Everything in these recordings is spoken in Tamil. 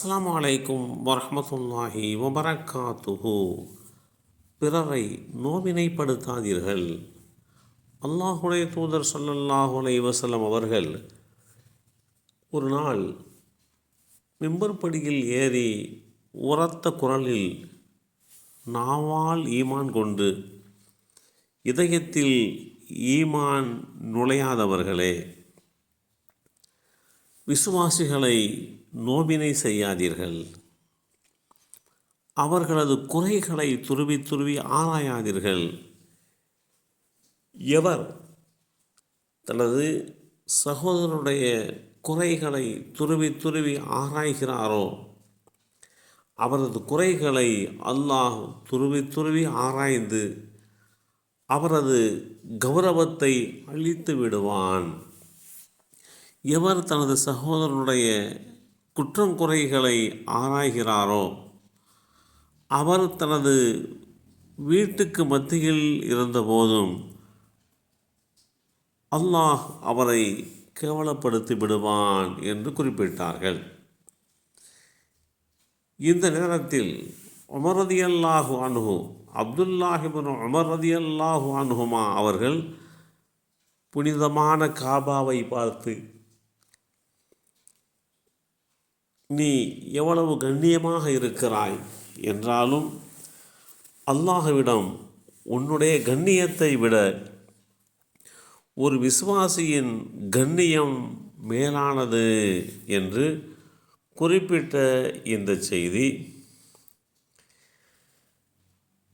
அஸ்ஸலாமு அலைக்கும் வரஹ்மத்துல்லாஹி வபரகாத்துஹு. பிறரை நோவினைப்படுத்தாதீர்கள். அல்லாஹுடைய தூதர் ஸல்லல்லாஹு அலைஹி வஸல்லம் அவர்கள் ஒரு நாள் மிம்பர் படியில் ஏறி உரத்த குரலில், நாவால் ஈமான் கொண்டு இதயத்தில் ஈமான் நுழையாதவர்களே, விசுவாசிகளை நோவினை செய்யாதீர்கள். அவர்களது குறைகளை துருவி துருவி ஆராயாதீர்கள். எவர் தனது சகோதரனுடைய குறைகளை துருவி துருவி ஆராய்கிறாரோ அவரது குறைகளை அல்லாஹ் துருவி துருவி ஆராய்ந்து அவரது கௌரவத்தை அழித்து விடுவான். எவர் தனது சகோதரனுடைய குற்றங்குறைகளை ஆராய்கிறாரோ அவர் தனது வீட்டுக்கு மத்தியில் இருந்தபோதும் அல்லாஹ் அவரை கேவலப்படுத்தி விடுவான் என்று குறிப்பிட்டார்கள். இந்த நேரத்தில் உமர் ரலியல்லாஹு அன்ஹு, அப்துல்லாஹ் இப்னு உமர் ரலியல்லாஹு அன்ஹுமா அவர்கள் புனிதமான காபாவை பார்த்து, நீ எவ்வளவு கண்ணியமாக இருக்கிறாய் என்றாலும் அல்லாஹ்விடம் உன்னுடைய கண்ணியத்தை விட ஒரு விசுவாசியின் கண்ணியம் மேலானது என்று குறிப்பிட்ட இந்த செய்தி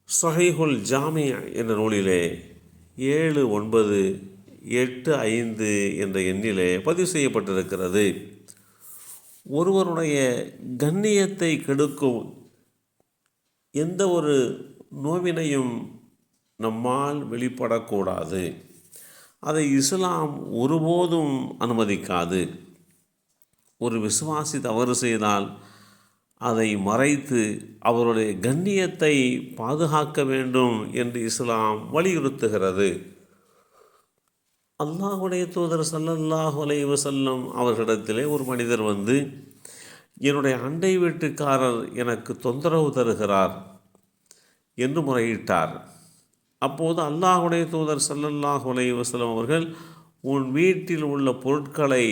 ஸஹீஹுல் ஜாமி என்ற நூலிலே 7985 என்ற எண்ணிலே பதிவு செய்யப்பட்டிருக்கிறது. ஒருவருடைய கண்ணியத்தை கெடுக்கும் எந்த ஒரு நோவினையும் நம்மால் வெளிப்படக்கூடாது. அதை இஸ்லாம் ஒருபோதும் அனுமதிக்காது. ஒரு விசுவாசி தவறு செய்தால் அதை மறைத்து அவருடைய கண்ணியத்தை பாதுகாக்க வேண்டும் என்று இஸ்லாம் வலியுறுத்துகிறது. அல்லாஹுடைய தூதர் ஸல்லல்லாஹு அலைஹி வஸல்லம் அவர்களிடத்திலே ஒரு மனிதர் வந்து, என்னுடைய அண்டை வீட்டுக்காரர் எனக்கு தொந்தரவு தருகிறார் என்று முறையிட்டார். அப்போது அல்லாஹுடைய தூதர் ஸல்லல்லாஹு அலைஹி வஸல்லம் அவர்கள், உன் வீட்டில் உள்ள பொருட்களை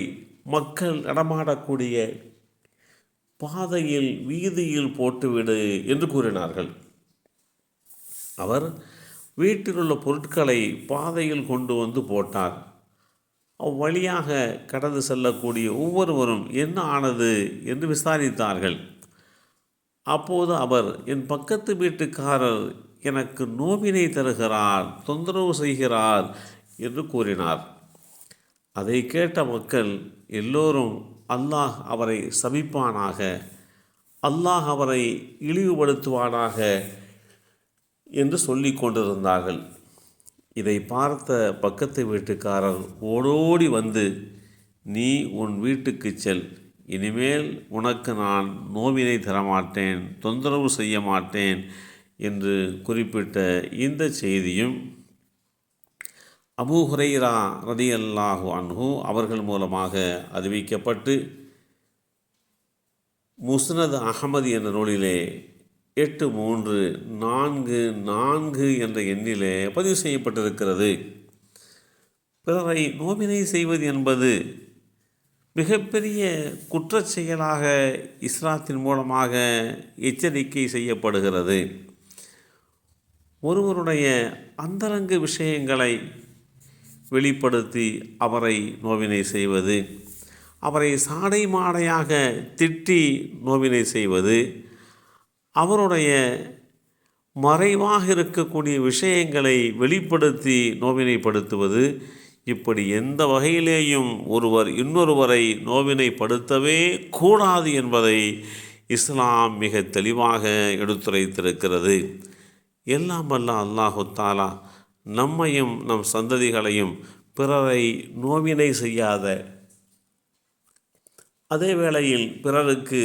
மக்கள் நடமாடக்கூடிய பாதையில் வீதியில் போட்டுவிடு என்று கூறினார்கள். அவர் வீட்டில் உள்ள பொருட்களை பாதையில் கொண்டு வந்து போட்டார். அவ்வழியாக கடந்து செல்லக்கூடிய ஒவ்வொருவரும் என்ன ஆனது என்று விசாரித்தார்கள். அப்போது அவர், என் பக்கத்து வீட்டுக்காரர் எனக்கு நோவினை தருகிறார், தொந்தரவு செய்கிறார் என்று கூறினார். அதை கேட்ட மக்கள் எல்லோரும், அல்லாஹ் அவரை சபிப்பானாக, அல்லாஹ் அவரை இழிவுபடுத்துவானாக என்று சொல்லி கொண்டிருந்தார்கள். இதை பார்த்த பக்கத்து வீட்டுக்காரர் ஓடோடி வந்து, நீ உன் வீட்டுக்கு செல், இனிமேல் உனக்கு நான் நோவினை தரமாட்டேன், தொந்தரவு செய்ய மாட்டேன் என்று குறிப்பிட்ட இந்த செய்தியும் அபூ ஹுரைரா ரலியல்லாஹு அன்ஹு அவர்கள் மூலமாக அறிவிக்கப்பட்டு முஸ்னத் அஹ்மத் என்ற நூலிலே 8344 என்ற எண்ணிலே பதிவு செய்யப்பட்டிருக்கிறது. பிறரை நோவினை செய்வது என்பது மிகப்பெரிய குற்றச் செயலாக இஸ்லாத்தின் மூலமாக எச்சரிக்கை செய்யப்படுகிறது. ஒருவருடைய அந்தரங்க விஷயங்களை வெளிப்படுத்தி அவரை நோவினை செய்வது, அவரை சாடை மாடையாக திட்டி நோவினை செய்வது, அவருடைய மறைவாக இருக்கக்கூடிய விஷயங்களை வெளிப்படுத்தி நோவினைப்படுத்துவது, இப்படி எந்த வகையிலேயும் ஒருவர் இன்னொருவரை நோவினைப்படுத்தவே கூடாது என்பதை இஸ்லாம் மிக தெளிவாக எடுத்துரைத்திருக்கிறது. எல்லாம் வல்ல அல்லாஹு தஆலா நம்மையும் நம் சந்ததிகளையும் பிறரை நோவினை செய்யாத, அதே வேளையில் பிறருக்கு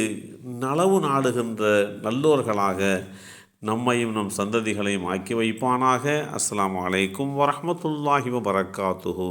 நலவு நாடுகின்ற நல்லோர்களாக நம்மையும் நம் சந்ததிகளையும் ஆக்கி வைப்பானாக. அஸ்ஸலாமு அலைக்கும் வரஹ்மத்துல்லாஹி வபரகாத்துஹு.